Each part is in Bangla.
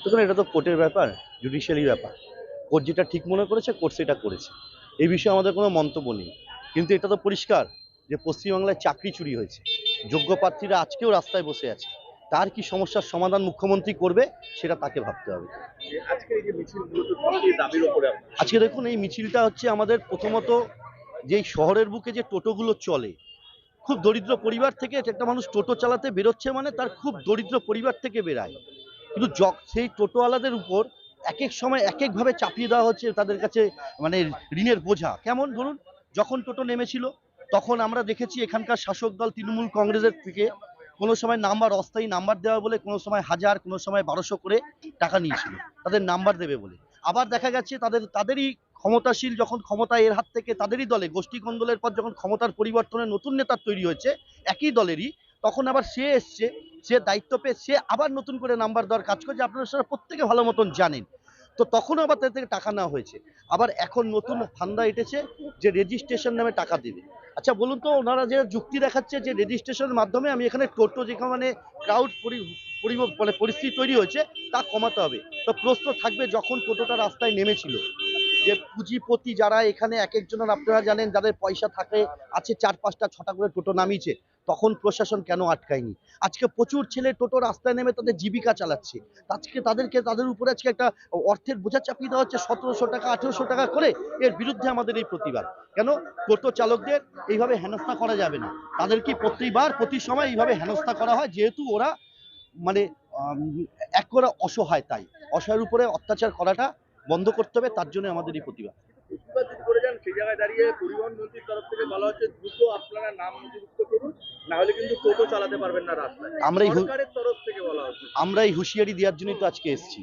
দেখুন, এটা তো কোর্টের ব্যাপার, জুডিশিয়ারি ব্যাপার। কোর্ট যেটা ঠিক মনে করেছে কোর্ট সেটা করেছে, এই বিষয়ে আমাদের কোনো মন্তব্য নেই। কিন্তু এটা তো পরিষ্কার যে পশ্চিমবাংলায় চাকরি চুরি হয়েছে, যোগ্য প্রার্থীরা আজকেও রাস্তায় বসে আছে। তার কি সমস্যার সমাধান মুখ্যমন্ত্রী করবে সেটা তাকে ভাবতে হবে। আজকে দেখুন, এই মিছিলটা হচ্ছে আমাদের প্রথমত যেই শহরের বুকে যে টোটোগুলো চলে, খুব দরিদ্র পরিবার থেকে একটা মানুষ টোটো চালাতে বেরোচ্ছে মানে তার খুব দরিদ্র পরিবার থেকে বেরায়। কিন্তু সেই টোটোওয়ালাদের উপর এক এক সময় এক একভাবে চাপিয়ে দেওয়া হচ্ছে তাদের কাছে, মানে ঋণের বোঝা। কেমন ধরুন, যখন টোটো নেমেছিল তখন আমরা দেখেছি এখানকার শাসক দল তৃণমূল কংগ্রেসের থেকে কোনো সময় নাম্বার, অস্থায়ী নাম্বার দেওয়া বলে কোনো সময় 1000, কোনো সময় 1200 করে টাকা নিয়েছিল তাদের নাম্বার দেবে বলে। আবার দেখা গেছে তাদেরই ক্ষমতাশীল যখন ক্ষমতা এর হাত থেকে তাদেরই দলে গোষ্ঠী কোন্দলের পর যখন ক্ষমতার পরিবর্তনে নতুন নেতার তৈরি হয়েছে একই দলেরই, তখন আবার সে এসছে, সে দায়িত্ব পেয়ে সে আবার নতুন করে নাম্বার দেওয়ার কাজ করছে, আপনারা সেটা প্রত্যেকে ভালো মতন জানেন। তো তখন আবার তাদের থেকে টাকা নেওয়া হয়েছে। আবার এখন নতুন ধান্দা এঁটেছে যে রেজিস্ট্রেশন নামে টাকা দেবে। আচ্ছা বলুন তো, ওনারা যে যুক্তি দেখাচ্ছে যে রেজিস্ট্রেশনের মাধ্যমে আমি এখানে টোটো যেখানে ক্রাউড মানে পরিস্থিতি তৈরি হয়েছে তা কমাতে হবে। তো প্রশ্ন থাকবে, যখন টোটোটা রাস্তায় নেমেছিল, যে পুঁজিপতি যারা এখানে এক একজনের আপনারা জানেন যাদের পয়সা থাকে আছে, 4-5টা 6টা করে টোটো নামিয়েছে, তখন প্রশাসন কেন আটকায়নি? আজকে প্রচুর ছেলে টোটো রাস্তায় নেমে তাদের জীবিকা চালাচ্ছে, আজকে তাদের উপরে আজকে একটা অর্থের বোঝা চাপিয়ে দেওয়া হচ্ছে 1700 টাকা 1800 টাকা করে। এর বিরুদ্ধে আমাদের এই প্রতিবাদ। কেন টোটো চালকদের এইভাবে হেনস্থা করা যাবে না, তাদের কি প্রতি সময় এইভাবে হেনস্থা করা হয়, যেহেতু ওরা মানে এক করে অসহায়, তাই অসহায়ের উপরে অত্যাচার করাটা বন্ধ করতে হবে, তার জন্য আমাদের এই প্রতিবাদ। সেই জায়গায় দাঁড়িয়ে পরিবহন মন্ত্রীর তরফ থেকে বলা হচ্ছে দ্রুত আপনারা নাম নথিভুক্ত করুন, না হলে কিন্তু টোটো চালাতে পারবেন না রাস্তায়। সরকারের তরফ থেকে বলা হচ্ছে। আমরা এই হুঁশিয়ারি দেওয়ার জন্যই তো আজকে এসেছি।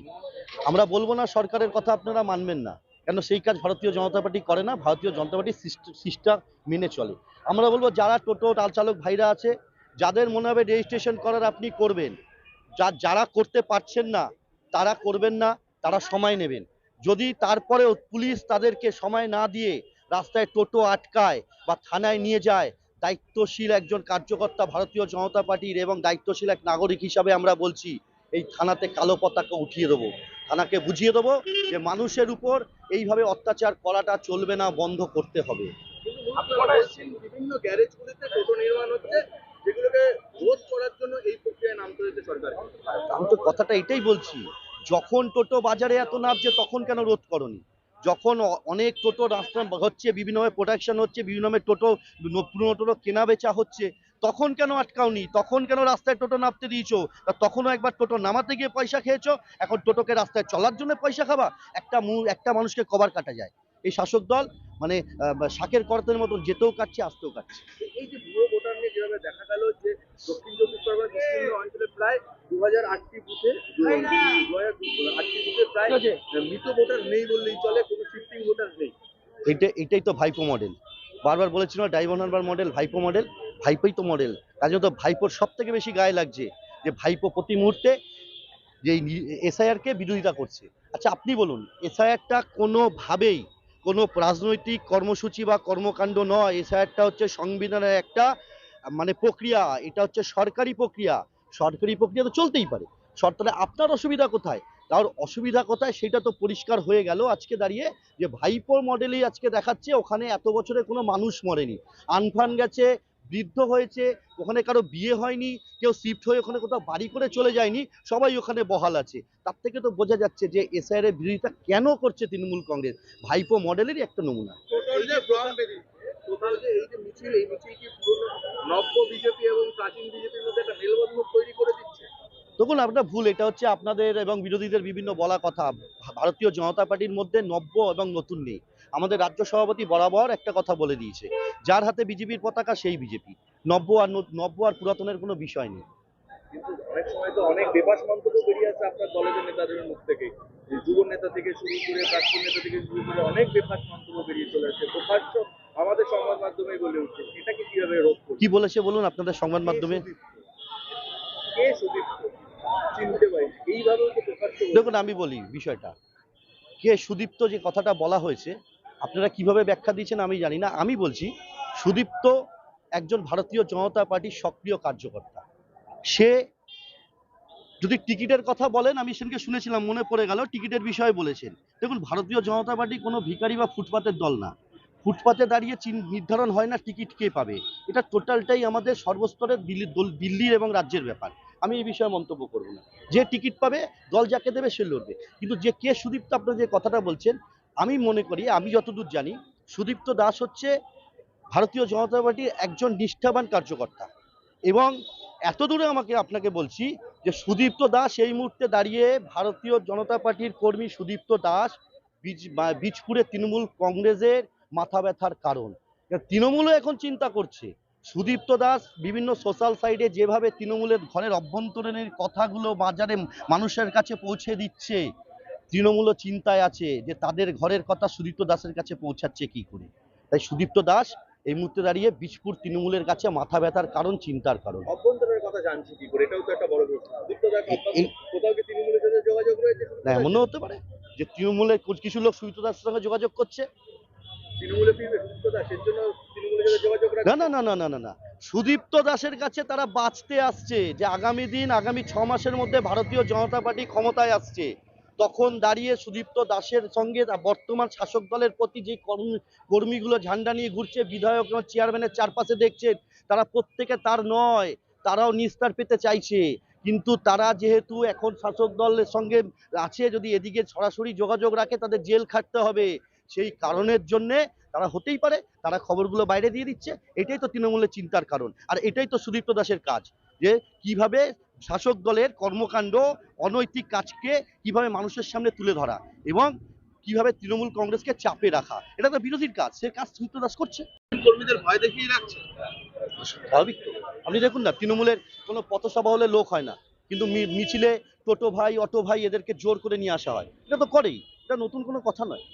আমরা বলবো না সরকারের কথা আপনারা মানবেন না, কেন সেই কাজ ভারতীয় জনতা পার্টি করে না, ভারতীয় জনতা পার্টি সিস্টেম মেনে চলে। আমরা বলবো যারা টোটো চালক ভাইরা আছে, যাদের মনে হবে রেজিস্ট্রেশন করার আপনি করবেন, যারা করতে পারছেন না তারা করবেন না, তারা সময় নেবেন। যদি তারপরেও পুলিশ তাদেরকে সময় না দিয়ে রাস্তায় টোটো আটকায় বা থানায় নিয়ে যায়, দায়িত্বশীল একজন কার্যকর্তা ভারতীয় জনতা পার্টির এবং দায়িত্বশীল এক নাগরিক হিসাবে আমরা বলছি, এই থানাতে কালো পতাকা উঠিয়ে দেবো, থানাকে বুঝিয়ে দেবো যে মানুষের উপর এইভাবে অত্যাচার করাটা চলবে না, বন্ধ করতে হবে। বিভিন্ন গ্যারেজগুলিতে টোটো নির্মাণ হচ্ছে, যেগুলোকে রোধ করার জন্য এই প্রক্রিয়ায় নামতে হয়েছে সরকার। আমি তো কথাটা এটাই বলছি, যখন টোটো বাজারে এত নামছে তখন কেন রোধ করনি? যখন অনেক টোটো রাস্তা হচ্ছে, বিভিন্নভাবে প্রোডাকশন হচ্ছে, বিভিন্নভাবে টোটো পুরনো টোটো কেনা বেচা হচ্ছে, তখন কেন আটকাওনি? তখন কেন রাস্তায় টোটো নামতে দিয়েছো? তখনও একবার টোটো নামাতে গিয়ে পয়সা খেয়েছো, এখন টোটোকে রাস্তায় চলার জন্য পয়সা খাবা? একটা মানুষকে কবার কাটা যায়? এই শাসক দল মানে শাকের কর্তের মতন যেতেও কাটছে, আসতেও কাটছে। এই যে ভুয়ো ভোটার নিয়ে যেভাবে দেখা গেল যে দক্ষিণ চব্বিশ পরগনার বিস্তীর্ণ অঞ্চলে প্রায় 2008টি বুথে প্রায় মৃত ভোটার নেই বললেই চলে, কোনো শিফটিং ভোটার নেই। এটাই তো ভাইপো মডেল। বারবার বলেছিল ডাইভন হারবার মডেল, ভাইপো মডেল, ভাইপোই তো মডেল। তার জন্য তো ভাইপোর সব থেকে বেশি গায়ে লাগছে যে ভাইপো প্রতি মুহূর্তে যে এসআইআর কে বিরোধিতা করছে। আচ্ছা আপনি বলুন, এসআইআরটা কোনোভাবেই কোনো রাজনৈতিক কর্মসূচি বা কর্মকাণ্ড নয়, এসআইআরটা হচ্ছে সংবিধানের একটা মানে প্রক্রিয়া, এটা হচ্ছে সরকারি প্রক্রিয়া। সরকারি প্রক্রিয়া তো চলতেই পারে, তাহলে আপনার অসুবিধা কোথায়? তার অসুবিধা কোথায় সেটা তো পরিষ্কার হয়ে গেল আজকে দাঁড়িয়ে, যে ভাইপোর মডেলেই আজকে দেখাচ্ছে ওখানে এত বছরে কোনো মানুষ মরেনি, আনফান গেছে, বৃদ্ধ হয়েছে, ওখানে কারো বিয়ে হয়নি, কেউ শিফট হয়ে ওখানে কোথাও বাড়ি করে চলে যায়নি, সবাই ওখানে বহাল আছে। তার থেকে তো বোঝা যাচ্ছে যে এসআইআর এর বিরোধিতা কেন করছে তৃণমূল কংগ্রেস, ভাইপো মডেলেরই একটা নমুনা। নব্য বিজেপি এবং প্রাচীন বিজেপির মধ্যে একটা মেলবন্ধন তৈরি করে দিচ্ছে। দেখুন আপনার ভুল, এটা হচ্ছে আপনাদের এবং বিরোধীদের বিভিন্ন বলা কথা। ভারতীয় জনতা পার্টির মধ্যে নব্য এবং নতুন নেই। আমাদের রাজ্য সভাপতি বরাবর একটা কথা বলে দিয়েছে, যার হাতে বিজেপির পতাকা সেই বিজেপি। নব্য আর পুরাতনের কোনো বিষয় নেই। কিন্তু অনেক সময় তো অনেক বেফাস মন্তব্য বেরিয়ে আসছে আপনার দলের নেতাদের মুখ থেকে, যুব নেতা থেকে শুরু করে প্রাক্তন নেতা থেকে শুরু করে অনেক বেফাস মন্তব্য বেরিয়ে চলে আসছে, প্রকাশ্য আমাদের সংবাদ মাধ্যমে বলে উঠছে। এটাকে কিভাবে রোধ করবে? কি বলেছে বলুন আপনাদের সংবাদ মাধ্যমে? কে সুদীপ্ত চিনতে পারি এইভাবে তো প্রকাশ্য। দেখুন আমি বলি বিষয়টা, কে সুদীপ্ত যে কথাটা বলা হয়েছে আপনারা কিভাবে ব্যাখ্যা দিয়েছেন আমি জানি না। আমি বলছি সুদীপ্ত একজন ভারতীয় জনতা পার্টির সক্রিয় কার্যকর্তা। সে যদি টিকিটের কথা বলেন, আমি সেদিনকে শুনেছিলাম, মনে পড়ে গেল, টিকিটের বিষয়ে বলেছেন। দেখুন, ভারতীয় জনতা পার্টি কোনো ভিখারি বা ফুটপাতের দল না। ফুটপাতে দাঁড়িয়ে নির্ধারণ হয় না টিকিট কে পাবে। এটা টোটালটাই আমাদের সর্বস্তরের দিল্লির এবং রাজ্যের ব্যাপার। আমি এই বিষয়ে মন্তব্য করব না। যে টিকিট পাবে, দল যাকে দেবে সে লড়বে। কিন্তু যে কে সুদীপ্ত, আপনার যে কথাটা বলছেন, আমি মনে করি, আমি যতদূর জানি, সুদীপ্ত দাস হচ্ছে ভারতীয় জনতা পার্টির একজন নিষ্ঠাবান কার্যকর্তা। এবং এতদূরে আপনাকে বলছি যে সুদীপ্ত দাস এই মুহূর্তে দাঁড়িয়ে, ভারতীয় জনতা পার্টির কর্মী সুদীপ্ত দাস বীজপুরে তৃণমূল কংগ্রেসের মাথা ব্যথার কারণ। তৃণমূলও এখন চিন্তা করছে সুদীপ্ত দাস বিভিন্ন সোশ্যাল সাইটে যেভাবে তৃণমূলের ঘরের অভ্যন্তরীণ কথাগুলো বাজারে মানুষের কাছে পৌঁছে দিচ্ছে, তৃণমূলও চিন্তায় আছে যে তাদের ঘরের কথা সুদীপ্ত দাসের কাছে পৌঁছাচ্ছে কি করে। তাই সুদীপ্ত দাস এই মুহূর্তে দাঁড়িয়ে বীজপুর তৃণমূলের কাছে মাথা ব্যথার কারণ, চিন্তার কারণ। অভ্যন্তরের কথা জানছি কি করে, এটাও তো একটা বড় প্রশ্ন। কোথাও কি তৃণমূলের সাথে যোগাযোগ রয়েছে? না, এমনও হতে পারে যে তৃণমূলের কিছু লোক সুদীপ্ত দাসের সঙ্গে যোগাযোগ করছে। তৃণমূলে ফিরবে সুদীপ্ত দাস, এর জন্য তৃণমূলের সাথে যোগাযোগ না না না না না না না, সুদীপ্ত দাসের কাছে তারা বাঁচতে আসছে যে আগামী 6 মাসের মধ্যে ভারতীয় জনতা পার্টি ক্ষমতায় আসছে। তখন দাঁড়িয়ে সুদীপ্ত দাসের সঙ্গে বর্তমান শাসক দলের প্রতি যে কর্মীগুলো ঝান্ডা নিয়ে ঘুরছে, বিধায়ক চেয়ারম্যানের চারপাশে দেখছেন, তারা প্রত্যেকে তার নয়, তারাও নিস্তার পেতে চাইছে। কিন্তু তারা যেহেতু এখন শাসক দলের সঙ্গে আছে, যদি এদিকে সরাসরি যোগাযোগ রাখে তাদের জেল খাটতে হবে। সেই কারণের জন্যে তারা, হতেই পারে তারা খবরগুলো বাইরে দিয়ে দিচ্ছে। এটাই তো তৃণমূলের চিন্তার কারণ, আর এটাই তো সুদীপ্ত দাসের কাজ, যে কিভাবে শাসক দলের কর্মকাণ্ড, অনৈতিক কাজকে কিভাবে মানুষের সামনে তুলে ধরা এবং কিভাবে তৃণমূল কংগ্রেসকে চাপে রাখা। এটা তো বিরোধীর কাজ, সে কাজ সুদীপ্ত দাস করছে। কর্মীদের ভয় দেখিয়ে রাখছে। স্বাভাবিক তো। আপনি দেখুন না, তৃণমূলের কোনো পথসভা হলে লোক হয় না, কিন্তু মিছিলে টোটো ভাই, অটো ভাই এদেরকে জোর করে নিয়ে আসা হয়। এটা তো করেই, এটা নতুন কোনো কথা নয়।